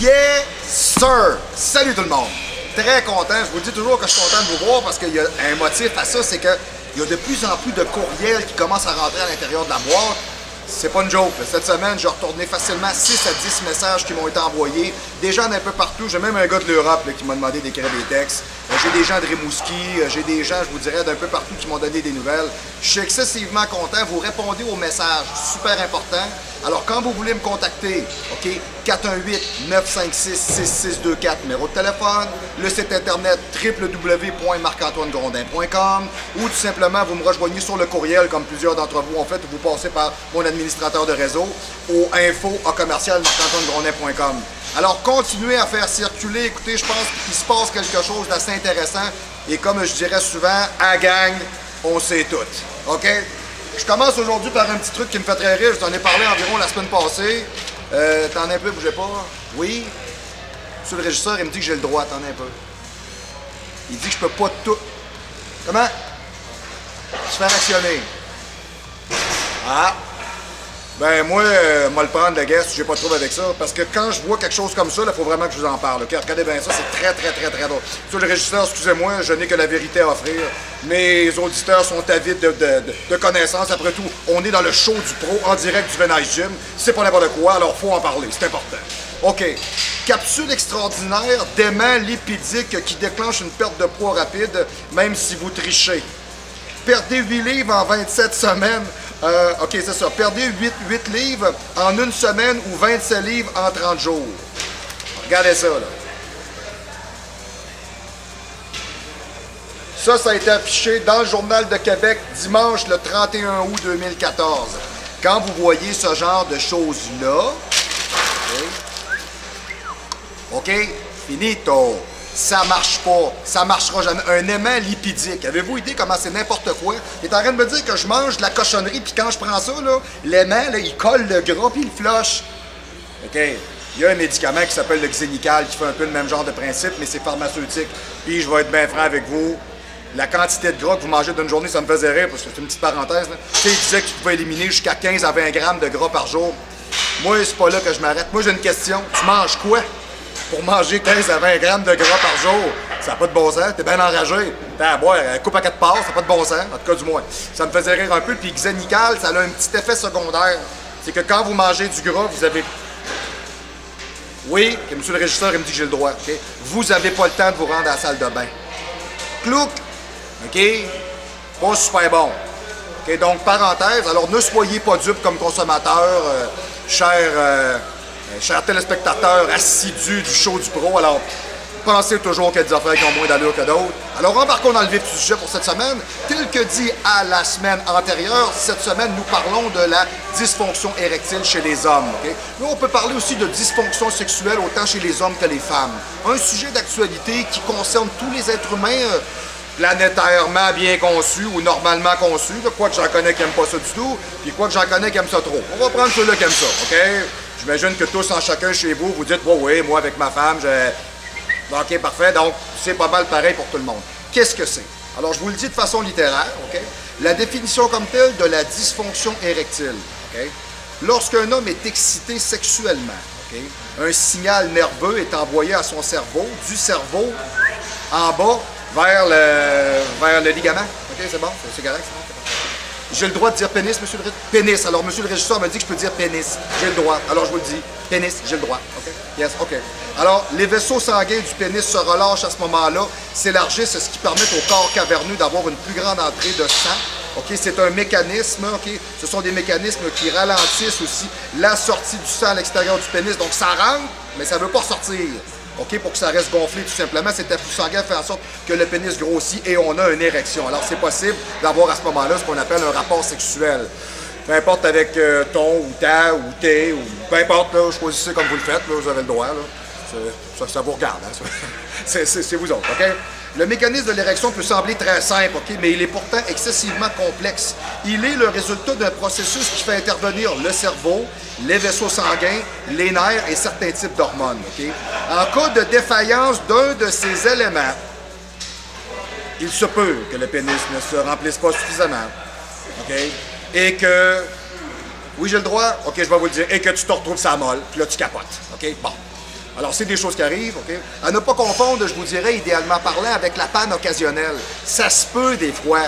Yes, sir! Salut tout le monde! Très content, je vous dis toujours que je suis content de vous voir parce qu'il y a un motif à ça, c'est qu'il y a de plus en plus de courriels qui commencent à rentrer à l'intérieur de la boîte. C'est pas une joke. Cette semaine, j'ai retourné facilement 6 à 10 messages qui m'ont été envoyés. Des gens d'un peu partout. J'ai même un gars de l'Europe qui m'a demandé d'écrire des textes. J'ai des gens de Rimouski. J'ai des gens, je vous dirais, d'un peu partout qui m'ont donné des nouvelles. Je suis excessivement content. Vous répondez aux messages. Super important. Alors, quand vous voulez me contacter, OK, 418-956-6624, numéro de téléphone, le site internet www.marc-antoine-grondin.com ou tout simplement, vous me rejoignez sur le courriel, comme plusieurs d'entre vous ont fait, ou vous passez par mon administrateur de réseau au info@marc-antoine-grondin.com. Alors, continuez à faire circuler. Écoutez, je pense qu'il se passe quelque chose d'assez intéressant. Et comme je dirais souvent, à gang, on sait tout. OK? Je commence aujourd'hui par un petit truc qui me fait très rire. Je t'en ai parlé environ la semaine passée. T'en as un peu, bougez pas. Oui. Monsieur le régisseur, il me dit que j'ai le droit. T'en as un peu. Il dit que je peux pas tout. Comment? Se faire actionner. Ah. Ben moi, moi le prendre le guest, j'ai pas de trouble avec ça. Parce que quand je vois quelque chose comme ça, il faut vraiment que je vous en parle. Okay? Regardez bien ça, c'est très drôle. Monsieur le régisseur, excusez-moi, je n'ai que la vérité à offrir. Mes auditeurs sont avides de connaissances. Après tout, on est dans le show du pro, en direct du Venage Gym. C'est pas n'importe quoi, alors faut en parler, c'est important. OK. Capsule extraordinaire d'aimant lipidique qui déclenche une perte de poids rapide, même si vous trichez. Perdez 8 livres en 27 semaines. OK, c'est ça. Perdez 8 livres en une semaine ou 27 livres en 30 jours. Regardez ça, là. Ça a été affiché dans le Journal de Québec dimanche le 31 août 2014. Quand vous voyez ce genre de choses-là, OK, finito. Ça marche pas. Ça marchera jamais. Un aimant lipidique. Avez-vous idée comment c'est n'importe quoi? Il est en train de me dire que je mange de la cochonnerie, puis quand je prends ça, l'aimant, il colle le gras, puis il flush. OK. Il y a un médicament qui s'appelle le Xénical, qui fait un peu le même genre de principe, mais c'est pharmaceutique. Puis je vais être bien franc avec vous. La quantité de gras que vous mangez d'une journée, ça me faisait rire, parce que c'est une petite parenthèse. Tu sais, il disait que tu pouvais éliminer jusqu'à 15 à 20 grammes de gras par jour. Moi, c'est pas là que je m'arrête. Moi, j'ai une question. Tu manges quoi pour manger 15 à 20 grammes de gras par jour? Ça n'a pas de bon sens. T'es bien enragé. T'as à boire, coupe à 4 parts, ça n'a pas de bon sens. En tout cas, du moins. Ça me faisait rire un peu. Puis Xénical, ça a un petit effet secondaire. C'est que quand vous mangez du gras, vous avez... Oui, que monsieur le régisseur, il me dit que j'ai le droit. Okay? Vous n'avez pas le temps de vous rendre à la salle de bain. Clouc! OK? Pas super bon. OK? Donc, parenthèse, alors ne soyez pas dupes comme consommateurs, chers téléspectateurs assidus du show du pro. Alors, pensez toujours qu'il y a des affaires qui ont moins d'allure que d'autres. Alors, embarquons dans le vif du sujet pour cette semaine. Tel que dit à la semaine antérieure, cette semaine, nous parlons de la dysfonction érectile chez les hommes. Okay? Là, on peut parler aussi de dysfonction sexuelle autant chez les hommes que les femmes. Un sujet d'actualité qui concerne tous les êtres humains planétairement bien conçus ou normalement conçus. Quoi que j'en connais qui n'aiment pas ça du tout, puis quoi que j'en connais qui aiment ça trop. On va prendre ceux-là qui aiment ça, OK? J'imagine que tous en chacun chez vous, vous dites « Oui, moi avec ma femme, OK, parfait. » Donc, c'est pas mal pareil pour tout le monde. Qu'est-ce que c'est? Alors, je vous le dis de façon littéraire, OK? La définition comme telle de la dysfonction érectile, OK? Lorsqu'un homme est excité sexuellement, OK? Un signal nerveux est envoyé à son cerveau, du cerveau en bas vers le ligament. OK, c'est bon? C'est correct, c'est bon? J'ai le droit de dire pénis, monsieur le régisseur? Pénis. Alors, monsieur le régisseur me dit que je peux dire pénis. J'ai le droit. Alors, je vous le dis. Pénis, j'ai le droit. OK? Yes, OK. Alors, les vaisseaux sanguins du pénis se relâchent à ce moment-là, s'élargissent, ce qui permet au corps caverneux d'avoir une plus grande entrée de sang. OK? C'est un mécanisme. OK? Ce sont des mécanismes qui ralentissent aussi la sortie du sang à l'extérieur du pénis. Donc, ça rentre, mais ça ne veut pas sortir. OK, pour que ça reste gonflé tout simplement, cet afflux sanguin fait en sorte que le pénis grossit et on a une érection. Alors, c'est possible d'avoir à ce moment-là ce qu'on appelle un rapport sexuel. Peu importe avec ton ou ta ou tes, ou peu importe, là, choisissez comme vous le faites, là, vous avez le droit. Là. Ça vous regarde. Hein, c'est vous autres, OK? Le mécanisme de l'érection peut sembler très simple, OK, mais il est pourtant excessivement complexe. Il est le résultat d'un processus qui fait intervenir le cerveau, les vaisseaux sanguins, les nerfs et certains types d'hormones. OK? En cas de défaillance d'un de ces éléments, il se peut que le pénis ne se remplisse pas suffisamment. OK? Et que... Oui, j'ai le droit? OK, je vais vous le dire. Et que tu te retrouves sa molle, puis là, tu capotes. OK? Bon. Alors, c'est des choses qui arrivent, OK? À ne pas confondre, je vous dirais, idéalement parlant, avec la panne occasionnelle. Ça se peut des fois.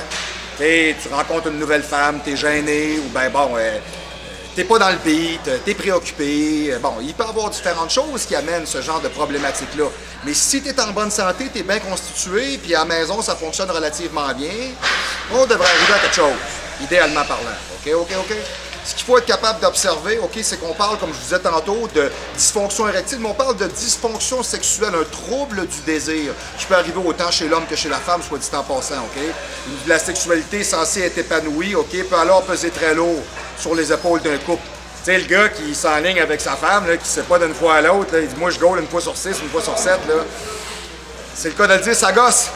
Tu rencontres une nouvelle femme, t'es gêné, ou ben bon, t'es pas dans le beat, t'es préoccupé. Bon, il peut y avoir différentes choses qui amènent ce genre de problématique-là. Mais si t'es en bonne santé, t'es bien constitué, puis à la maison, ça fonctionne relativement bien, on devrait arriver à quelque chose, idéalement parlant. OK? Ce qu'il faut être capable d'observer, OK, c'est qu'on parle, comme je vous disais tantôt, de dysfonction érectile, mais on parle de dysfonction sexuelle, un trouble du désir, qui peut arriver autant chez l'homme que chez la femme, soit dit en passant, OK? La sexualité censée être épanouie, OK, peut alors peser très lourd sur les épaules d'un couple. Tu sais, le gars qui s'enligne avec sa femme, là, qui ne sait pas d'une fois à l'autre, il dit « Moi, je gaule une fois sur 6, une fois sur 7, là. » C'est le cas de le dire, ça gosse.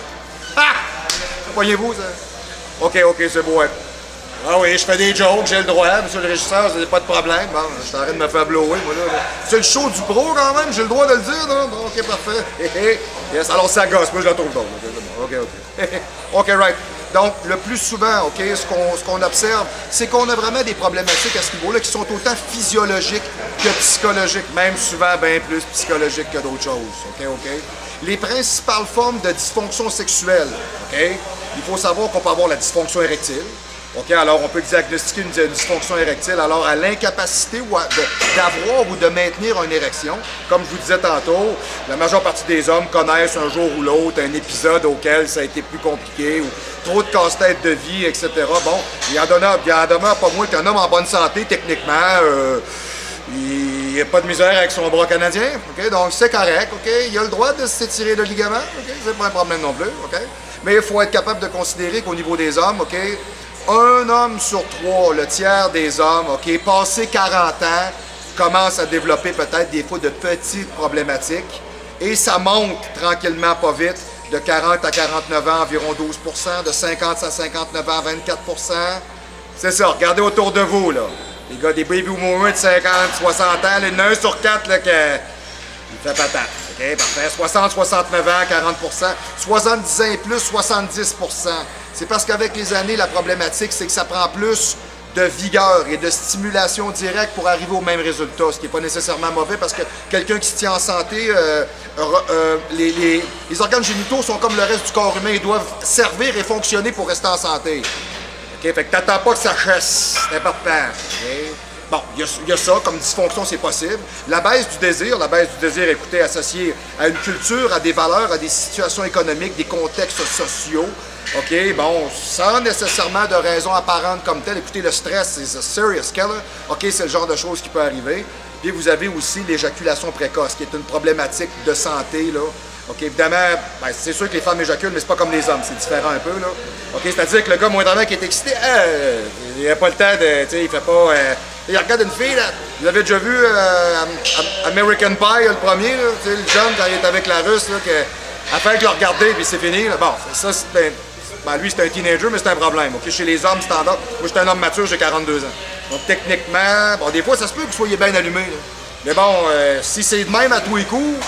Ah! Voyez-vous, ça? OK, c'est beau, ouais. Ah oui, je fais des jokes, j'ai le droit, monsieur le régisseur, c'est pas de problème. Bon, je suis en train de me faire blower, moi, là. C'est le show du pro, quand même, j'ai le droit de le dire, non? Bon, OK, parfait. Yes, alors ça gosse, moi, je la trouve drôle. OK. OK, right. Donc, le plus souvent, OK, ce qu'on observe, c'est qu'on a vraiment des problématiques à ce niveau-là qui sont autant physiologiques que psychologiques, même souvent bien plus psychologiques que d'autres choses. OK? Les principales formes de dysfonction sexuelle, OK? Il faut savoir qu'on peut avoir la dysfonction érectile. OK, alors on peut diagnostiquer une dysfonction érectile alors à l'incapacité d'avoir ou de maintenir une érection. Comme je vous disais tantôt, la majeure partie des hommes connaissent un jour ou l'autre un épisode auquel ça a été plus compliqué ou trop de casse-tête de vie, etc. Bon, il en demeure pas moins qu'un homme en bonne santé, techniquement, il n'y a pas de misère avec son bras canadien, OK? Donc c'est correct, OK? Il a le droit de s'étirer le ligament, OK? C'est pas un problème non plus, OK? Mais il faut être capable de considérer qu'au niveau des hommes, OK? Un homme sur 3, le tiers des hommes, OK, passé 40 ans, commence à développer peut-être des fois de petites problématiques. Et ça monte tranquillement, pas vite, de 40 à 49 ans, environ 12 de 50 à 59 ans, 24 C'est ça, regardez autour de vous, là. Les gars des baby boomers de 50, 60 ans, il y en a un sur 4 là, il fait patate. OK, parfait. 60, 69 ans, 40 70 ans et plus, 70 C'est parce qu'avec les années, la problématique, c'est que ça prend plus de vigueur et de stimulation directe pour arriver au même résultat, ce qui n'est pas nécessairement mauvais parce que quelqu'un qui se tient en santé, les organes génitaux sont comme le reste du corps humain, ils doivent servir et fonctionner pour rester en santé. OK, fait que t'attends pas que ça chasse, c'est important. Okay? Bon, il y a ça, comme dysfonction, c'est possible. La baisse du désir, écoutez, associée à une culture, à des valeurs, à des situations économiques, des contextes sociaux. OK, bon, sans nécessairement de raison apparente comme telle. Écoutez, le stress, c'est a serious killer. OK, c'est le genre de choses qui peut arriver. Puis vous avez aussi l'éjaculation précoce, qui est une problématique de santé, là. OK, évidemment, ben, c'est sûr que les femmes éjaculent, mais c'est pas comme les hommes, c'est différent un peu, là. OK, c'est-à-dire que le gars moindrement qui est excité, il n'a pas le temps de, tu sais, il fait pas... il regarde une fille, là, vous avez déjà vu American Pie, le premier, là, tu sais, le jeune, quand il est avec la Russe, là, afin de le regarder, puis c'est fini, là. Bon, ça, c'est lui, c'est un teenager, mais c'est un problème, OK? Chez les hommes standards, moi, je suis un homme mature, j'ai 42 ans. Donc, techniquement, bon, des fois, ça se peut que vous soyez bien allumé, là. Mais bon, si c'est de même à tous les coups,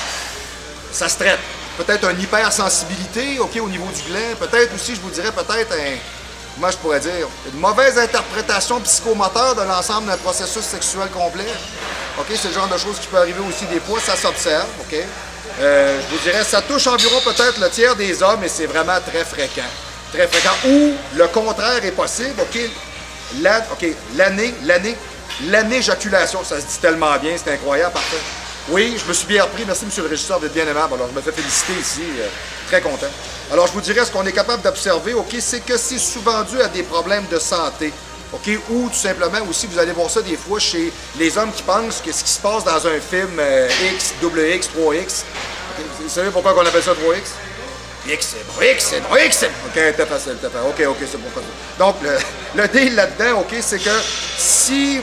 ça se traite. Peut-être une hypersensibilité, OK, au niveau du gland. Peut-être aussi, je vous dirais, peut-être comment je pourrais dire, une mauvaise interprétation psychomoteur de l'ensemble d'un processus sexuel complet. OK, c'est le genre de choses qui peut arriver aussi des fois, ça s'observe, OK? Je vous dirais, ça touche environ peut-être le tiers des hommes et c'est vraiment très fréquent. Très fréquent. Ou le contraire est possible, OK? L'anéjaculation, ça se dit tellement bien, c'est incroyable, parfait. Oui, je me suis bien repris. Merci, monsieur le régisseur, d'être bien aimable. Alors, je me fais féliciter ici. Très content. Alors, je vous dirais, ce qu'on est capable d'observer, OK, c'est que c'est souvent dû à des problèmes de santé. OK, ou tout simplement aussi, vous allez voir ça des fois chez les hommes qui pensent que ce qui se passe dans un film X, double X, 3X. Okay, vous savez pourquoi on appelle ça 3X? X, c'est bon, X, c'est bon, X, c'est bon. OK, t'as facile, t'as fait. OK, c'est bon. Donc, le deal là-dedans, OK, c'est que si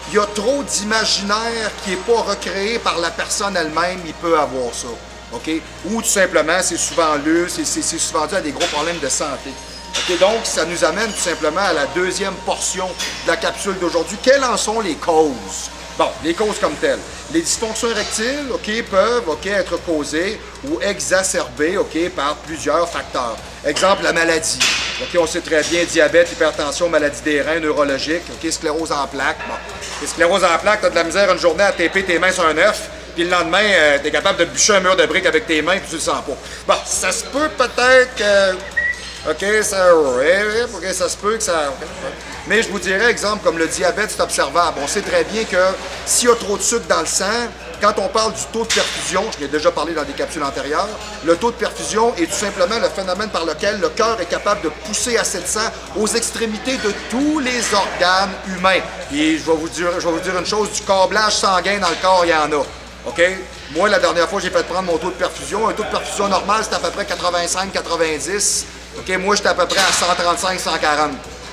il y a trop d'imaginaire qui n'est pas recréé par la personne elle-même, il peut avoir ça. OK? Ou tout simplement, c'est souvent c'est souvent dû à des gros problèmes de santé. OK? Donc, ça nous amène tout simplement à la deuxième portion de la capsule d'aujourd'hui. Quelles en sont les causes? Bon, les causes comme telles. Les dysfonctions érectiles, OK, peuvent être causées ou exacerbées, OK, par plusieurs facteurs. Exemple, la maladie. OK, on sait très bien, diabète, hypertension, maladie des reins, neurologique, OK, sclérose en plaques. Bon, les sclérose en plaques, t'as de la misère une journée à taper tes mains sur un œuf, puis le lendemain, tu es capable de bûcher un mur de briques avec tes mains, puis tu le sens pas. Bon, ça se peut peut-être que... OK, ça se peut que ça... Mais je vous dirais, exemple, comme le diabète, c'est observable. On sait très bien que s'il y a trop de sucre dans le sang, quand on parle du taux de perfusion, je l'ai déjà parlé dans des capsules antérieures, le taux de perfusion est tout simplement le phénomène par lequel le cœur est capable de pousser assez de sang aux extrémités de tous les organes humains. Et je vais vous dire une chose, du câblage sanguin dans le corps, il y en a. OK? Moi, la dernière fois, j'ai fait prendre mon taux de perfusion. Un taux de perfusion normal, c'est à peu près 85-90. OK? Moi, j'étais à peu près à 135-140.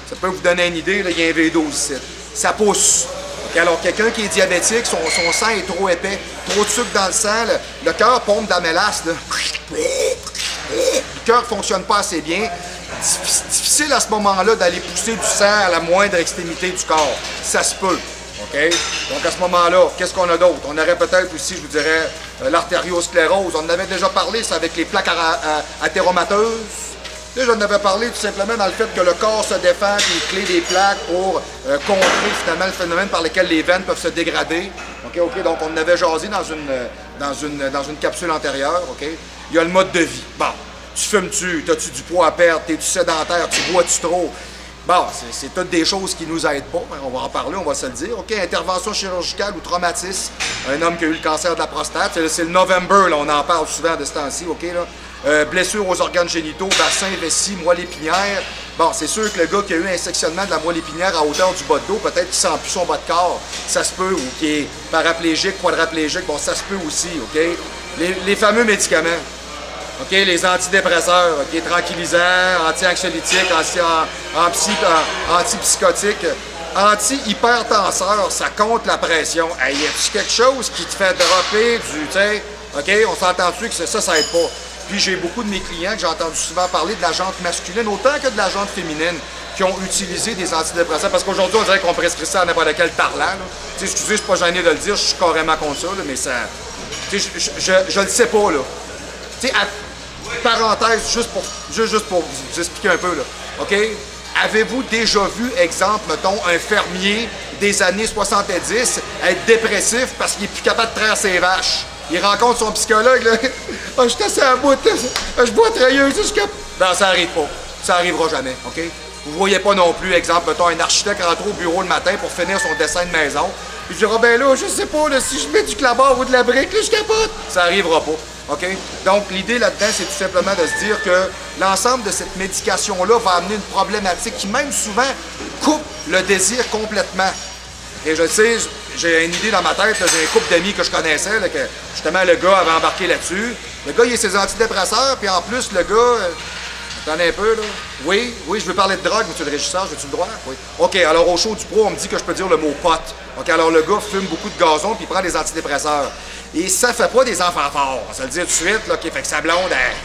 Ça peut vous donner une idée, là, il y a un V12 ici. Ça pousse. Okay, alors, quelqu'un qui est diabétique, son sang est trop épais, trop de sucre dans le sang, le cœur pompe de la mélasse. Là. Le cœur ne fonctionne pas assez bien. Difficile à ce moment-là d'aller pousser du sang à la moindre extrémité du corps. Ça se peut. OK? Donc, à ce moment-là, qu'est-ce qu'on a d'autre? On aurait peut-être aussi, je vous dirais, l'artériosclérose. On en avait déjà parlé, c'est avec les plaques athéromateuses. Là, j'en avais parlé tout simplement dans le fait que le corps se défend et clé des plaques pour contrer finalement le phénomène par lequel les veines peuvent se dégrader. OK, donc on en avait jasé dans une capsule antérieure. OK? Il y a le mode de vie. Bon, tu fumes-tu? As-tu du poids à perdre? Es-tu sédentaire? Tu bois-tu trop? Bon, c'est toutes des choses qui nous aident pas. On va en parler, on va se le dire. OK, intervention chirurgicale ou traumatisme. Un homme qui a eu le cancer de la prostate. C'est le November, là, on en parle souvent de ce temps-ci. OK, là? Blessure aux organes génitaux, bassin, vessie, moelle épinière. Bon, c'est sûr que le gars qui a eu un sectionnement de la moelle épinière à hauteur du bas de dos, peut-être qu'il sent plus son bas de corps. Ça se peut. Ou qui est paraplégique, quadraplégique. Bon, ça se peut aussi. OK? Les fameux médicaments. OK, les antidépresseurs, OK, tranquillisants, anti-anxiolytiques, antipsychotiques, anti-hypertenseurs, ça compte la pression. Hey, y a-tu quelque chose qui te fait dropper du, tu sais, OK, on s'entend-tu que ça aide pas. Puis j'ai beaucoup de mes clients que j'ai entendu souvent parler de la jante masculine, autant que de la jante féminine, qui ont utilisé des antidépresseurs, parce qu'aujourd'hui, on dirait qu'on prescrit ça à n'importe quel parlant. Excusez, je suis pas gêné de le dire, je suis carrément contre ça, là, mais ça... Je le sais pas, là. Tu sais, parenthèse, juste pour vous expliquer un peu, là, OK? Avez-vous déjà vu, exemple, mettons, un fermier des années 70 être dépressif parce qu'il n'est plus capable de traire ses vaches? Il rencontre son psychologue, là. Ah, je suis assez à bout, je bois trahir, non, ça arrive pas. Ça arrivera jamais, OK? Vous voyez pas non plus, exemple, mettons, un architecte rentrer au bureau le matin pour finir son dessin de maison. Puis je dirais, ben là, je sais pas, là, si je mets du clabard ou de la brique, là, je capote. Ça arrivera pas. OK? Donc, l'idée là-dedans, c'est tout simplement de se dire que l'ensemble de cette médication-là va amener une problématique qui, même souvent, coupe le désir complètement. Et je sais, j'ai une idée dans ma tête, j'ai un couple d'amis que je connaissais, là, que justement, le gars avait embarqué là-dessus. Le gars, il a ses antidépresseurs, puis en plus, le gars... Attendez un peu, là. Oui, je veux parler de drogue, monsieur le régisseur, j'ai-tu le droit? Oui. OK, alors au show du pro, on me dit que je peux dire le mot pote. OK, alors le gars fume beaucoup de gazon, puis il prend des antidépresseurs. Et ça fait pas des enfants forts, on va se le dire tout de suite, là, OK, fait que sa blonde, elle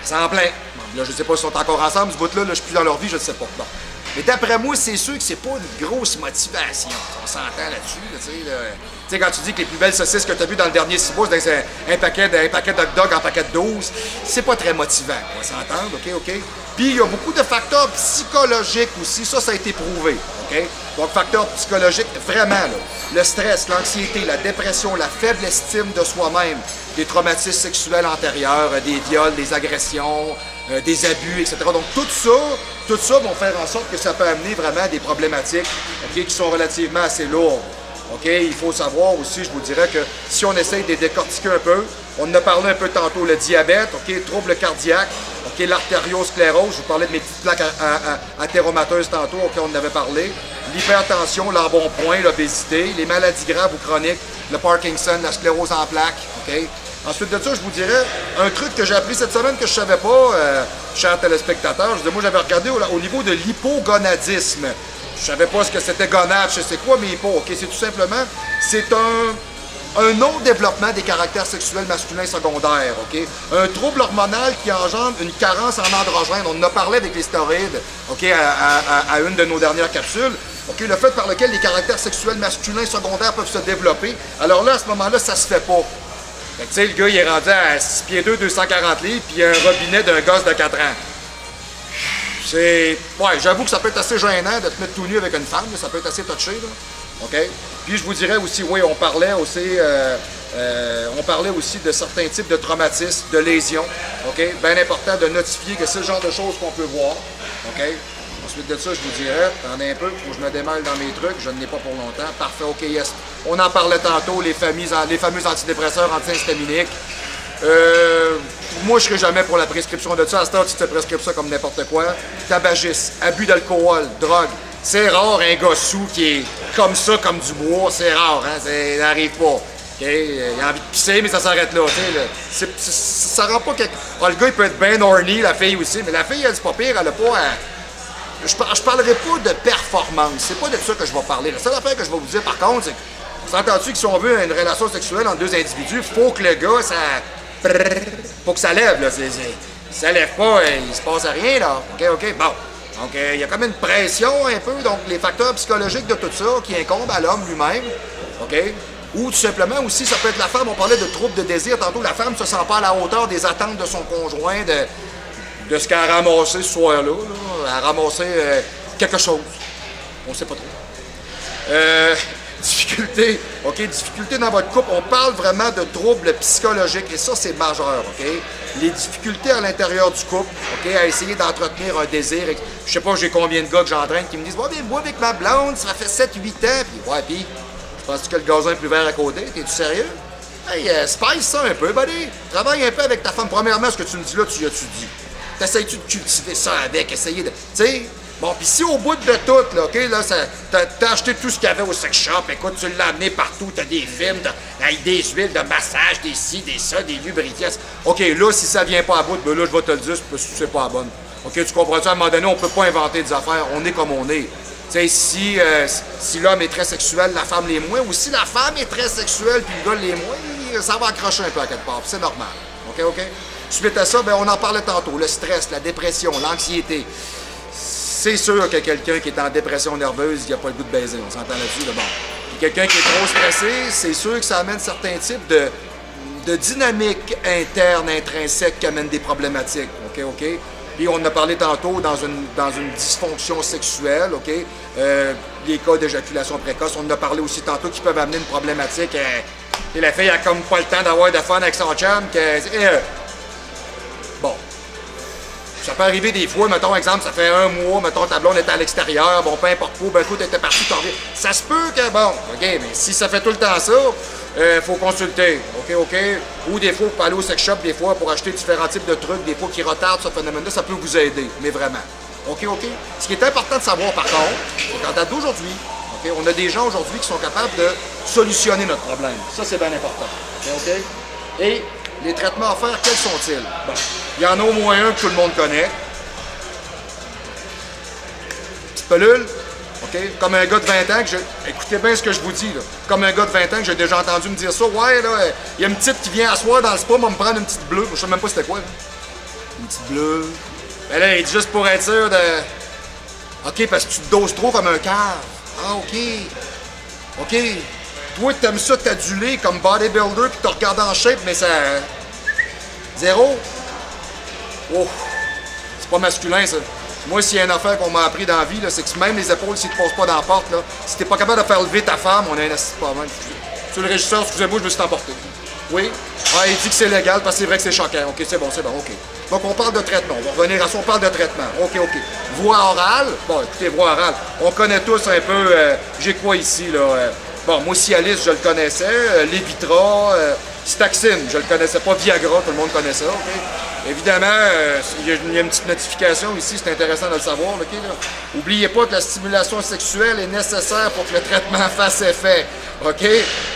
s'en plaint. Bon, là, je sais pas s'ils sont encore ensemble, ce bout-là, je suis plus dans leur vie, je ne sais pas. Bon. Mais d'après moi, c'est sûr que c'est pas une grosse motivation. On s'entend là-dessus, là, tu sais, là. Tu sais, quand tu dis que les plus belles saucisses que tu as vues dans le dernier 6 mois, c'est un paquet de hot dog en paquet de 12, c'est pas très motivant. On va s'entendre, OK? Puis, il y a beaucoup de facteurs psychologiques aussi. Ça a été prouvé, OK? Donc, facteurs psychologiques, vraiment, là. Le stress, l'anxiété, la dépression, la faible estime de soi-même, des traumatismes sexuels antérieurs, des viols, des agressions, des abus, etc. Donc, tout ça vont faire en sorte que ça peut amener vraiment des problématiques, OK, qui sont relativement assez lourdes. OK, il faut savoir aussi, je vous dirais que si on essaye de les décortiquer un peu, on en a parlé un peu tantôt, le diabète, OK, troubles cardiaques, OK, l'artériosclérose, je vous parlais de mes petites plaques athéromateuses tantôt, OK, on en avait parlé, l'hypertension, l'embonpoint, l'obésité, les maladies graves ou chroniques, le Parkinson, la sclérose en plaques, OK. Ensuite de ça, je vous dirais, un truc que j'ai appris cette semaine que je savais pas, chers téléspectateurs, moi j'avais regardé au niveau de l'hypogonadisme. Je savais pas ce que c'était gonade, je sais quoi, mais hypo, OK, c'est tout simplement, c'est un non-développement des caractères sexuels masculins secondaires, OK? Un trouble hormonal qui engendre une carence en androgène. On en a parlé avec les stéroïdes, OK, à une de nos dernières capsules. OK, le fait par lequel les caractères sexuels masculins secondaires peuvent se développer. Alors là, à ce moment-là, ça se fait pas. Fait que, tu sais, le gars, il est rendu à 6 pieds 2, 240 livres, puis il a un robinet d'un gosse de 4 ans. C'est... Ouais, j'avoue que ça peut être assez gênant de te mettre tout nu avec une femme, là. Ça peut être assez touché, là. OK? Puis je vous dirais aussi, oui, on parlait aussi On parlait aussi de certains types de traumatismes, de lésions. OK? Bien important de notifier que c'est le genre de choses qu'on peut voir. OK? Ensuite de ça, je vous dirais, t'en as un peu, il faut que je me démêle dans mes trucs, je ne l'ai pas pour longtemps. Parfait, OK, yes. On en parlait tantôt, les fameux antidépresseurs, antihistaminiques. Moi, je ne serais jamais pour la prescription de ça. À ce temps, tu te prescrives ça comme n'importe quoi. Tabagisme, abus d'alcool, drogue. C'est rare un gars sous qui est comme ça, comme du bois. C'est rare, hein? Ça n'arrive pas. Okay? Il a envie de pisser, mais ça s'arrête là. Ça rend pas quelque... Ah, le gars, il peut être bien horny, la fille aussi, mais la fille, elle, c'est pas pire, elle a pas... Je parlerai pas de performance. C'est pas de ça que je vais parler. La seule affaire que je vais vous dire, par contre, c'est que, s'entend-tu que si on veut une relation sexuelle entre deux individus, faut que le gars, ça... Faut que ça lève, là. Si ça lève pas, il se passe rien, là. OK, bon. Donc, il y a comme une pression, un peu, donc les facteurs psychologiques de tout ça qui incombent à l'homme lui-même. OK? Ou tout simplement aussi, ça peut être la femme, on parlait de troubles de désir tantôt, la femme ne se sent pas à la hauteur des attentes de son conjoint, de ce qu'elle a ramassé ce soir-là. Là. Elle a ramassé quelque chose. On ne sait pas trop. Difficulté, OK? Difficulté dans votre couple, on parle vraiment de troubles psychologiques et ça, c'est majeur, OK? Les difficultés à l'intérieur du couple, OK? À essayer d'entretenir un désir. Je sais pas, j'ai combien de gars que j'entraîne qui me disent « Ouais, mais moi, avec ma blonde, ça fait 7-8 ans. » Puis, ouais, puis, penses-tu que le gazon est plus vert à côté? T'es-tu sérieux? Hey, spice ça un peu, buddy. Travaille un peu avec ta femme. Premièrement, ce que tu me dis là, tu as-tu dit? T'essayes-tu de cultiver ça avec, essayer de... Tu sais? Bon, puis si au bout de tout, là, OK, là, t'as acheté tout ce qu'il y avait au sex shop, écoute, tu l'as amené partout, t'as des films, avec des huiles de massage, des ci, des ça, des lubrifiants. OK, là, si ça vient pas à bout, ben là, je vais te le dire, parce que c'est pas la bonne. OK, tu comprends-tu? À un moment donné, on peut pas inventer des affaires, on est comme on est. Tu sais, si l'homme est très sexuel, la femme l'est moins, ou si la femme est très sexuelle, puis le gars l'est moins, ça va accrocher un peu à quelque part, c'est normal. OK? Suite à ça, ben, on en parlait tantôt, le stress, la dépression, l'anxiété. C'est sûr que quelqu'un qui est en dépression nerveuse, il n'a pas le goût de baiser, on s'entend là-dessus, là, bon. Quelqu'un qui est trop stressé, c'est sûr que ça amène certains types de dynamiques internes, intrinsèques qui amènent des problématiques, OK? Puis on en a parlé tantôt dans une dysfonction sexuelle, OK? Les cas d'éjaculation précoce, on en a parlé aussi tantôt qui peuvent amener une problématique. Et la fille a comme pas le temps d'avoir de fun avec son chum. Bon. Ça peut arriver des fois, mettons, exemple, ça fait un mois, mettons, ta blonde était à l'extérieur, bon, peu importe où, ben, écoute, t'étais parti, t'en reviens. Ça se peut que, bon, OK, mais si ça fait tout le temps ça, faut consulter, OK? Ou des fois, pour aller au sex shop, des fois, pour acheter différents types de trucs, des fois qui retardent ce phénomène-là, ça peut vous aider, mais vraiment. OK? Ce qui est important de savoir, par contre, c'est qu'en date d'aujourd'hui, OK, on a des gens aujourd'hui qui sont capables de solutionner notre problème. Ça, c'est bien important. OK? Et les traitements à faire, quels sont-ils? Bon, il y en a au moins un que tout le monde connaît. Petite pelule. OK? Comme un gars de 20 ans que écoutez bien ce que je vous dis, là. Comme un gars de 20 ans que j'ai déjà entendu me dire ça. Ouais, là, il y a une petite qui vient asseoir dans le spa, va me prendre une petite bleue. Je sais même pas c'était quoi, là. Une petite bleue. Ben là, il dit juste pour être sûr de... OK, parce que tu te doses trop comme un cave. Ah, OK. Toi, t'aimes ça t'aduler comme bodybuilder puis te regarder en shape, mais ça... Zéro? Oh! C'est pas masculin, ça. Moi, s'il y a une affaire qu'on m'a appris dans la vie, c'est que même les épaules, s'ils te posent pas dans la porte, là, si t'es pas capable de faire lever ta femme, on a un assistant pas mal. Monsieur le régisseur, excusez-moi, je me suis emporté. Oui? Ah, il dit que c'est légal parce que c'est vrai que c'est choquant. OK, c'est bon, OK. Donc, on parle de traitement. On va revenir à ça, on parle de traitement. OK. Voie orale. Bon, écoutez, voie orale. On connaît tous un peu... j'ai quoi ici, là? Bon, moi, Cialis, je le connaissais. Levitra, Staxine, je le connaissais pas. Viagra, tout le monde connaît ça, OK? Évidemment, il y a une petite notification ici, c'est intéressant de le savoir, OK? N'oubliez pas que la stimulation sexuelle est nécessaire pour que le traitement fasse effet, OK?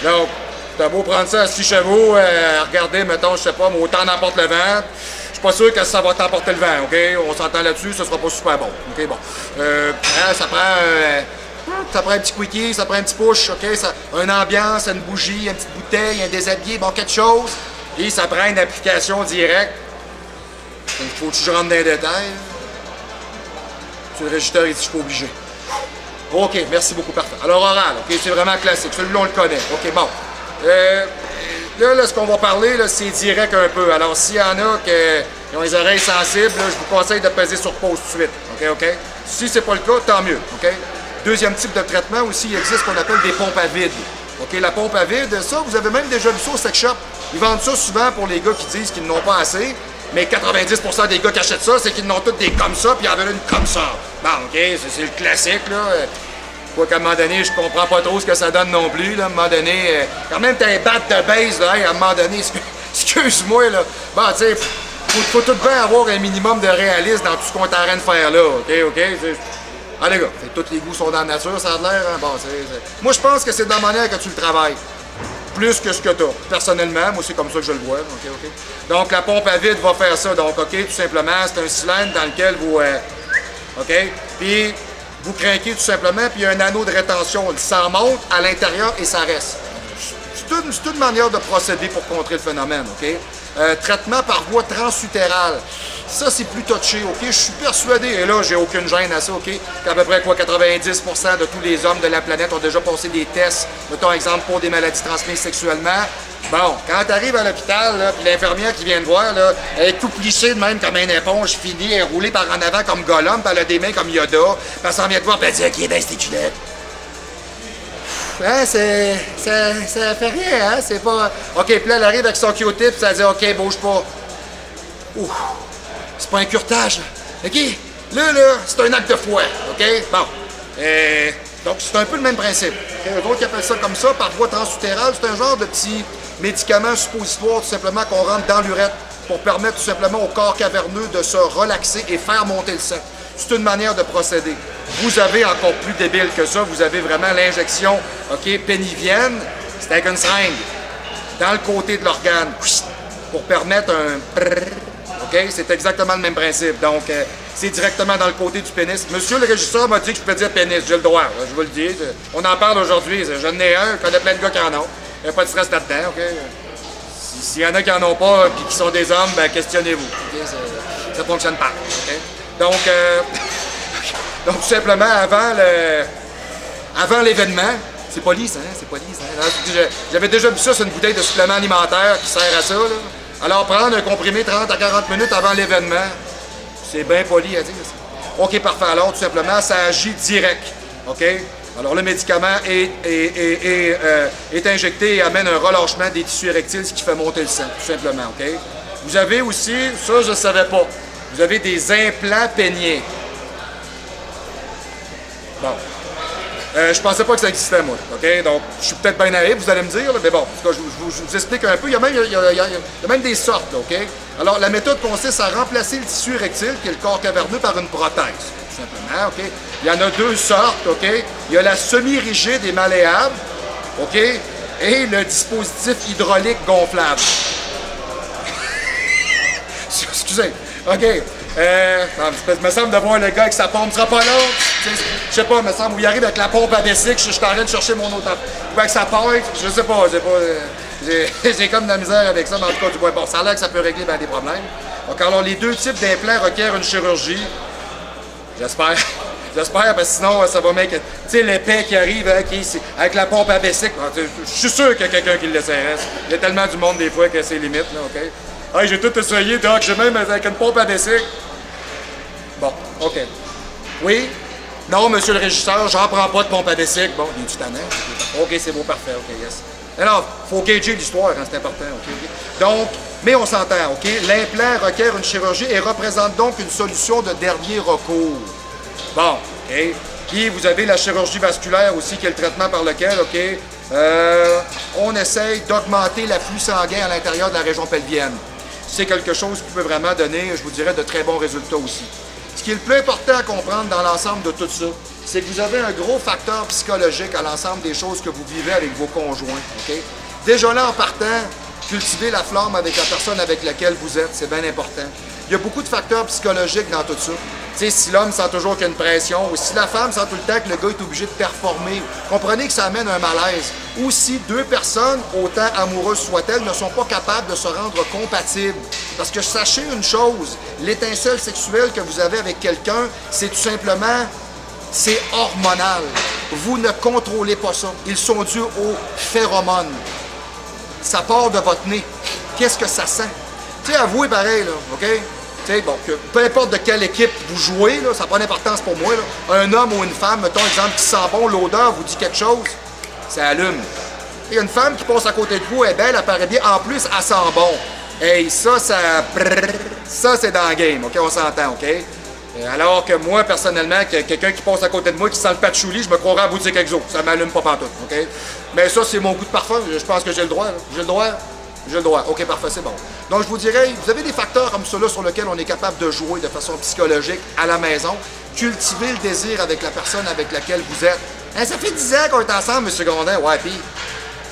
Donc, t'as beau prendre ça à 6 chevaux, regardez, mettons, je sais pas, mais autant n'emporte le vent. Je suis pas sûr que ça va t'emporter le vent, OK? On s'entend là-dessus, ce sera pas super bon, OK? Bon. Ça prend un petit quickie, ça prend un petit push, OK? Une ambiance, une bougie, une petite bouteille, un déshabillé, bon, quelque chose. Et ça prend une application directe. Il faut que je rentre dans les détails. Monsieur le régisseur, il dit, je suis pas obligé. OK, merci beaucoup, parfait. Alors, oral, OK, c'est vraiment classique. Celui-là, on le connaît. OK, bon. Là, ce qu'on va parler, c'est direct un peu. Alors, s'il y en a qui ont les oreilles sensibles, là, je vous conseille de peser sur pause tout de suite. OK? Si c'est pas le cas, tant mieux. OK? Deuxième type de traitement aussi, il existe ce qu'on appelle des pompes à vide. OK, la pompe à vide, ça, vous avez même déjà vu ça au sex shop. Ils vendent ça souvent pour les gars qui disent qu'ils n'ont pas assez, mais 90% des gars qui achètent ça, c'est qu'ils n'ont tous des comme ça, puis ils en veulent une comme ça. Bon, OK, c'est le classique, là. Quoi qu'à un moment donné, je comprends pas trop ce que ça donne non plus, là. À un moment donné, quand même, t'as un bat de base, là, à un moment donné, excuse-moi, là. Bon, tu sais, faut tout de bien avoir un minimum de réalisme dans tout ce qu'on est en train de faire là, OK? Ah les gars, tous les goûts sont dans la nature, ça a l'air, hein? Bon, moi, je pense que c'est de la manière que tu le travailles. Plus que ce que tu as. Personnellement, moi, c'est comme ça que je le vois. OK? Donc, la pompe à vide va faire ça. Donc, OK, tout simplement, c'est un cylindre dans lequel vous... OK? Puis, vous craquez tout simplement, puis il y a un anneau de rétention. Ça monte à l'intérieur et ça reste. C'est une manière de procéder pour contrer le phénomène, OK? Traitement par voie transutérale. Ça, c'est plus touché, OK? Je suis persuadé, et là, j'ai aucune gêne à ça, OK? Qu'à peu près, 90% de tous les hommes de la planète ont déjà passé des tests, mettons, exemple, pour des maladies transmises sexuellement. Bon, quand tu arrives à l'hôpital, puis l'infirmière qui vient te voir, là, elle est tout plissée de même comme une éponge finie, elle est roulée par en avant comme Gollum, puis elle a des mains comme Yoda, puis elle s'en vient te voir, puis elle dit « OK, baisse tes culottes. » Hein, ça fait rien, hein? C'est pas... OK, puis là, elle arrive avec son Q-tip, puis elle dit « OK, bouge pas. » Ouf, c'est pas un curtage, là. OK? Là, c'est un acte de foi, OK? Bon. Donc, c'est un peu le même principe. Eux autres qui appellent ça comme ça, par voie transutérale, c'est un genre de petit médicament suppositoire, tout simplement, qu'on rentre dans l'urètre pour permettre tout simplement au corps caverneux de se relaxer et faire monter le sang. C'est une manière de procéder. Vous avez encore plus débile que ça, vous avez vraiment l'injection, OK, pénivienne, c'est avec une seringue, dans le côté de l'organe, pour permettre un... OK? C'est exactement le même principe. Donc, c'est directement dans le côté du pénis. Monsieur le régisseur m'a dit que je peux dire pénis. J'ai le droit, là, je vous le dis. On en parle aujourd'hui. Je n'ai un, je connais plein de gars qui en ont. Il n'y a pas de stress là-dedans, OK? S'il y en a qui n'en ont pas et qui sont des hommes, ben questionnez-vous. Okay? Ça ne fonctionne pas. Okay? Donc, donc, tout simplement, avant l'événement, c'est pas lisse, hein? C'est pas lisse, hein? J'avais déjà vu ça sur une bouteille de supplément alimentaire qui sert à ça, là. Alors, prendre un comprimé 30 à 40 minutes avant l'événement, c'est bien poli à dire ça. OK, parfait. Alors, tout simplement, ça agit direct. OK? Alors, le médicament est injecté et amène un relâchement des tissus érectiles, ce qui fait monter le sang, tout simplement. OK? Vous avez aussi, ça, je ne savais pas, vous avez des implants péniens. Bon. Je pensais pas que ça existait, moi. OK? Donc, je suis peut-être bien naïf, vous allez me dire, là, mais bon, en tout cas, je vous explique un peu. Il y a même des sortes, là, OK? Alors, la méthode consiste à remplacer le tissu érectile, qui est le corps caverneux, par une prothèse, tout simplement, OK? Il y en a deux sortes, OK? Il y a la semi-rigide et malléable, OK? Et le dispositif hydraulique gonflable. Excusez. OK. Il me semble de voir le gars avec sa pompe. Ce sera pas long. Je sais pas, il me semble, où il arrive avec la pompe à bicycle, je suis en train de chercher mon autre. Ou avec sa pompe, je sais pas, j'ai comme de la misère avec ça, mais en tout cas, du bon, ça a l'air que ça peut régler ben, des problèmes. Donc, alors, les deux types d'implants requièrent une chirurgie. J'espère. J'espère, parce que sinon, ça va mettre... Tu sais, l'épais qui arrive avec la pompe à bicycle. Je suis sûr qu'il y a quelqu'un qui l'essaierait. Il y a tellement du monde, des fois, que c'est limite, là, OK? Hey, j'ai tout essayé, Doc. J'ai même avec une pompe à bicycle. Bon, OK. Oui? Non, monsieur le régisseur, j'en prends pas de pompe à bicycle. Bon, il est-tu tannant? OK, c'est beau, parfait, OK, yes. Alors, il faut gager l'histoire, hein, c'est important, OK? Donc, mais on s'entend, OK? L'implant requiert une chirurgie et représente donc une solution de dernier recours. Bon, OK? Puis, vous avez la chirurgie vasculaire aussi, qui est le traitement par lequel, OK? On essaye d'augmenter l'afflux sanguin à l'intérieur de la région pelvienne. C'est quelque chose qui peut vraiment donner, je vous dirais, de très bons résultats aussi. Ce qui est le plus important à comprendre dans l'ensemble de tout ça, c'est que vous avez un gros facteur psychologique à l'ensemble des choses que vous vivez avec vos conjoints. OK? Déjà là, en partant, cultivez la flamme avec la personne avec laquelle vous êtes, c'est bien important. Il y a beaucoup de facteurs psychologiques dans tout ça. Tu sais, si l'homme sent toujours qu'il y a une pression, ou si la femme sent tout le temps que le gars est obligé de performer, comprenez que ça amène un malaise. Ou si deux personnes, autant amoureuses soient-elles, ne sont pas capables de se rendre compatibles. Parce que sachez une chose, l'étincelle sexuelle que vous avez avec quelqu'un, c'est tout simplement, c'est hormonal. Vous ne contrôlez pas ça. Ils sont dus aux phéromones. Ça part de votre nez. Qu'est-ce que ça sent? Tu sais, avouez pareil, là, OK? Tu sais, bon, peu importe de quelle équipe vous jouez, là, ça n'a pas d'importance pour moi, là. Un homme ou une femme, mettons, exemple, qui sent bon, l'odeur vous dit quelque chose, ça allume. Il y a une femme qui passe à côté de vous, elle est belle, elle paraît bien, en plus, elle sent bon. Hey, ça c'est dans le game, OK? On s'entend, OK? Alors que moi, personnellement, quelqu'un qui passe à côté de moi, qui sent le patchouli, je me croirais à boutique exo. Ça m'allume pas pantoute, OK? Mais ça, c'est mon goût de parfum. Je pense que j'ai le droit. J'ai le droit. J'ai le droit. OK, parfait, c'est bon. Donc, je vous dirais, vous avez des facteurs comme ceux-là sur lesquels on est capable de jouer de façon psychologique à la maison. Cultiver le désir avec la personne avec laquelle vous êtes. Hein, ça fait 10 ans qu'on est ensemble, M. Grondin. Ouais, puis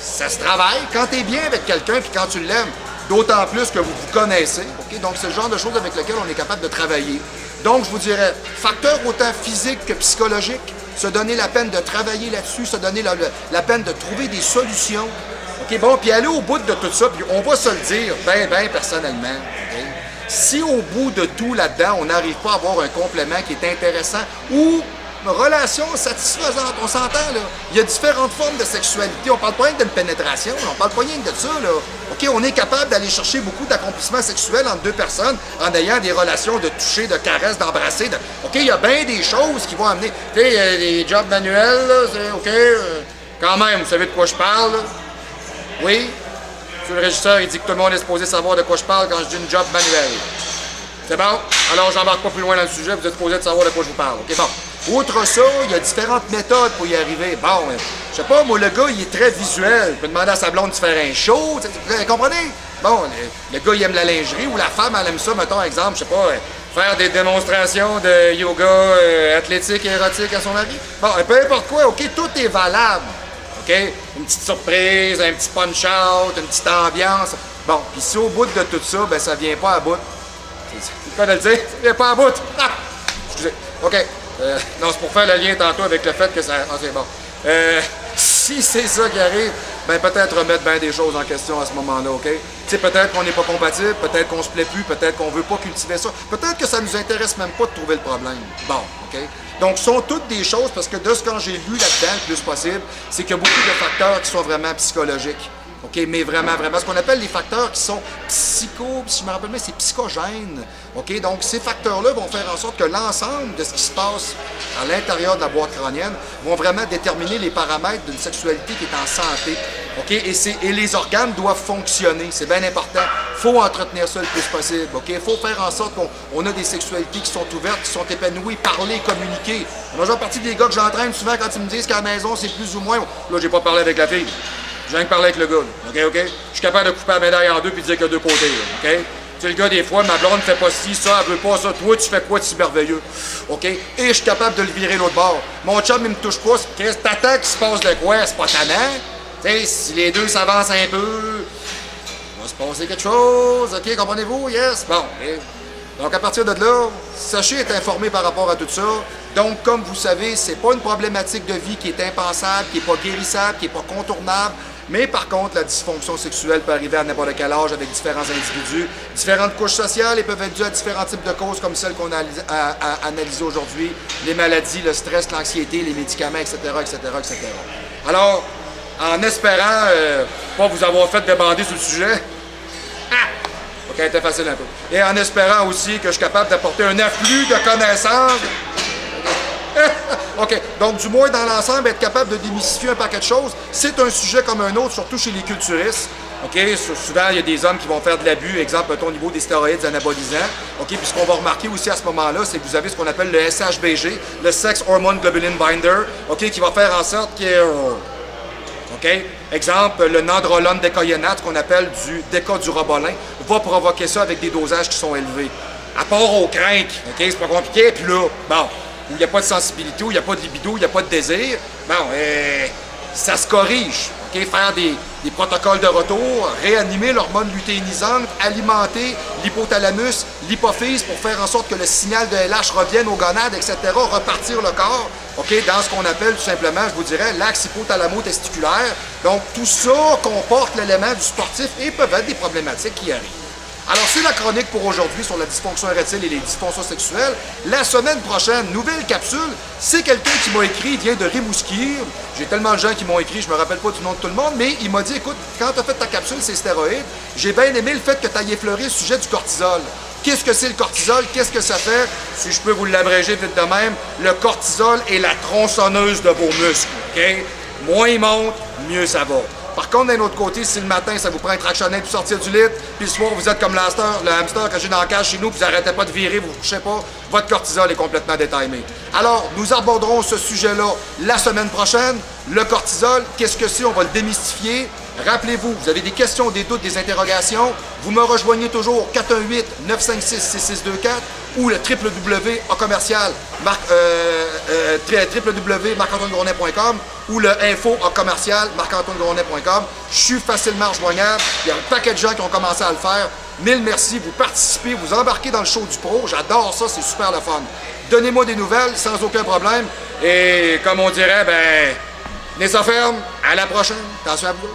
ça se travaille. Quand tu es bien avec quelqu'un, puis quand tu l'aimes, d'autant plus que vous vous connaissez. OK? Donc, c'est le genre de choses avec lesquelles on est capable de travailler. Donc, je vous dirais, facteur autant physique que psychologique, se donner la peine de travailler là-dessus, se donner la peine de trouver des solutions. OK, bon, puis aller au bout de tout ça, puis on va se le dire, ben personnellement. Okay? Si au bout de tout là-dedans, on n'arrive pas à avoir un complément qui est intéressant ou une relation satisfaisante, on s'entend, là. Il y a différentes formes de sexualité. On parle pas rien d'une pénétration, on parle pas rien de ça, là. OK, on est capable d'aller chercher beaucoup d'accomplissement sexuel entre deux personnes en ayant des relations de toucher, de caresses, d'embrasser. OK, il y a bien des choses qui vont amener. Tu sais, les jobs manuels, là, c'est OK. Quand même, vous savez de quoi je parle, là? Oui? Monsieur le régisseur, il dit que tout le monde est supposé savoir de quoi je parle quand je dis une job manuelle. C'est bon? Alors, j'embarque pas plus loin dans le sujet, vous êtes supposé de savoir de quoi je vous parle. OK, bon. Outre ça, il y a différentes méthodes pour y arriver. Bon, je sais pas, moi, le gars, il est très visuel. Il peut demander à sa blonde de faire un show. Vous comprenez? Bon, le gars, il aime la lingerie ou la femme, elle aime ça, mettons, exemple, je sais pas, faire des démonstrations de yoga athlétique et érotique à son mari. Bon, peu importe quoi, OK, tout est valable. OK? Une petite surprise, un petit punch-out, une petite ambiance. Bon, puis si au bout de tout ça, ben ça vient pas à bout. C'est le cas de le dire, ça vient pas à bout. Ah! Excusez. OK. Non, c'est pour faire le lien tantôt avec le fait que ça... Ah, c'est bon. Si c'est ça qui arrive, ben peut-être remettre bien des choses en question à ce moment-là, OK? Tu sais, peut-être qu'on n'est pas compatible, peut-être qu'on se plaît plus, peut-être qu'on veut pas cultiver ça, peut-être que ça nous intéresse même pas de trouver le problème. Bon, OK? Donc, ce sont toutes des choses, parce que de ce que j'ai vu là-dedans, le plus possible, c'est qu'il y a beaucoup de facteurs qui sont vraiment psychologiques. OK, mais vraiment, ce qu'on appelle les facteurs qui sont si je me rappelle bien, c'est psychogènes. OK, donc ces facteurs-là vont faire en sorte que l'ensemble de ce qui se passe à l'intérieur de la boîte crânienne vont vraiment déterminer les paramètres d'une sexualité qui est en santé. OK, et les organes doivent fonctionner, c'est bien important. Il faut entretenir ça le plus possible. OK, il faut faire en sorte qu'on a des sexualités qui sont ouvertes, qui sont épanouies, parler, communiquer. Moi, j'en partie des gars que j'entraîne souvent quand ils me disent qu'à la maison, c'est plus ou moins. Là, j'ai pas parlé avec la fille. Je viens de parler avec le gars, là. OK? Je suis capable de couper la médaille en deux puis de dire qu'il y a deux côtés, là. OK? Tu sais, le gars, des fois, ma blonde ne fait pas ci, ça, elle veut pas ça. Toi, tu fais quoi de si merveilleux? OK? Et je suis capable de le virer l'autre bord. Mon chum, il me touche pas. Qu'est-ce que t'attends qu'il se passe de quoi? C'est pas tannant. Tu sais, si les deux s'avancent un peu, il va se passer quelque chose. OK? Comprenez-vous? Yes? Bon. Okay. Donc, à partir de là, sachez être informé par rapport à tout ça. Donc, comme vous savez, c'est pas une problématique de vie qui est impensable, qui est pas guérissable, qui est pas contournable. Mais par contre, la dysfonction sexuelle peut arriver à n'importe quel âge avec différents individus, différentes couches sociales et peuvent être dues à différents types de causes comme celles qu'on a analysées aujourd'hui, les maladies, le stress, l'anxiété, les médicaments, etc., etc., etc. Alors, en espérant pas vous avoir fait débander sur le sujet, OK, c'était facile un peu. Et en espérant aussi que je suis capable d'apporter un afflux de connaissances. OK. Donc, du moins, dans l'ensemble, être capable de démystifier un paquet de choses, c'est un sujet comme un autre, surtout chez les culturistes. OK? Souvent, il y a des hommes qui vont faire de l'abus, exemple, au niveau des stéroïdes anabolisants. OK? Puis ce qu'on va remarquer aussi à ce moment-là, c'est que vous avez ce qu'on appelle le SHBG, le Sex Hormone Globulin Binder, OK? Qui va faire en sorte qu'il y ait... OK? Exemple, le nandrolone décoyénate, qu'on appelle du décodurabolin, va provoquer ça avec des dosages qui sont élevés. À part au crinque, OK? C'est pas compliqué. Puis là, bon... où il n'y a pas de sensibilité, où il n'y a pas de libido, où il n'y a pas de désir, bon, ça se corrige. Okay? Faire des protocoles de retour, réanimer l'hormone lutéinisante, alimenter l'hypothalamus, l'hypophyse pour faire en sorte que le signal de LH revienne aux gonades, etc., repartir le corps, okay? Dans ce qu'on appelle tout simplement, je vous dirais, l'axe hypothalamo-testiculaire. Donc, tout ça comporte l'élément du sportif et peuvent être des problématiques qui arrivent. Alors, c'est la chronique pour aujourd'hui sur la dysfonction érectile et les dysfonctions sexuelles. La semaine prochaine, nouvelle capsule. C'est quelqu'un qui m'a écrit, il vient de Rimouski. J'ai tellement de gens qui m'ont écrit, je me rappelle pas du nom de tout le monde, mais il m'a dit, écoute, quand tu as fait ta capsule, c'est stéroïdes, j'ai bien aimé le fait que tu aies effleuré le sujet du cortisol. Qu'est-ce que c'est le cortisol? Qu'est-ce que ça fait? Si je peux vous l'abréger vite de même, le cortisol est la tronçonneuse de vos muscles. OK? Moins il monte, mieux ça va. Par contre, d'un autre côté, si le matin, ça vous prend un tractionnette pour sortir du lit, puis le soir, vous êtes comme le hamster que j'ai dans la cage chez nous, puis vous n'arrêtez pas de virer, vous ne vous couchez pas, votre cortisol est complètement détimé. Alors, nous aborderons ce sujet-là la semaine prochaine. Le cortisol, qu'est-ce que c'est? On va le démystifier. Rappelez-vous, vous avez des questions, des doutes, des interrogations, vous me rejoignez toujours 418-956-6624 ou le www.marc-antoine-grondin.com ou le info@marc-antoine-grondin.com. Je suis facilement rejoignable. Il y a un paquet de gens qui ont commencé à le faire. Mille merci, vous participez, vous embarquez dans le show du pro. J'adore ça, c'est super le fun. Donnez-moi des nouvelles sans aucun problème. Et comme on dirait, ben, tenez ça ferme. À la prochaine. Attention à vous.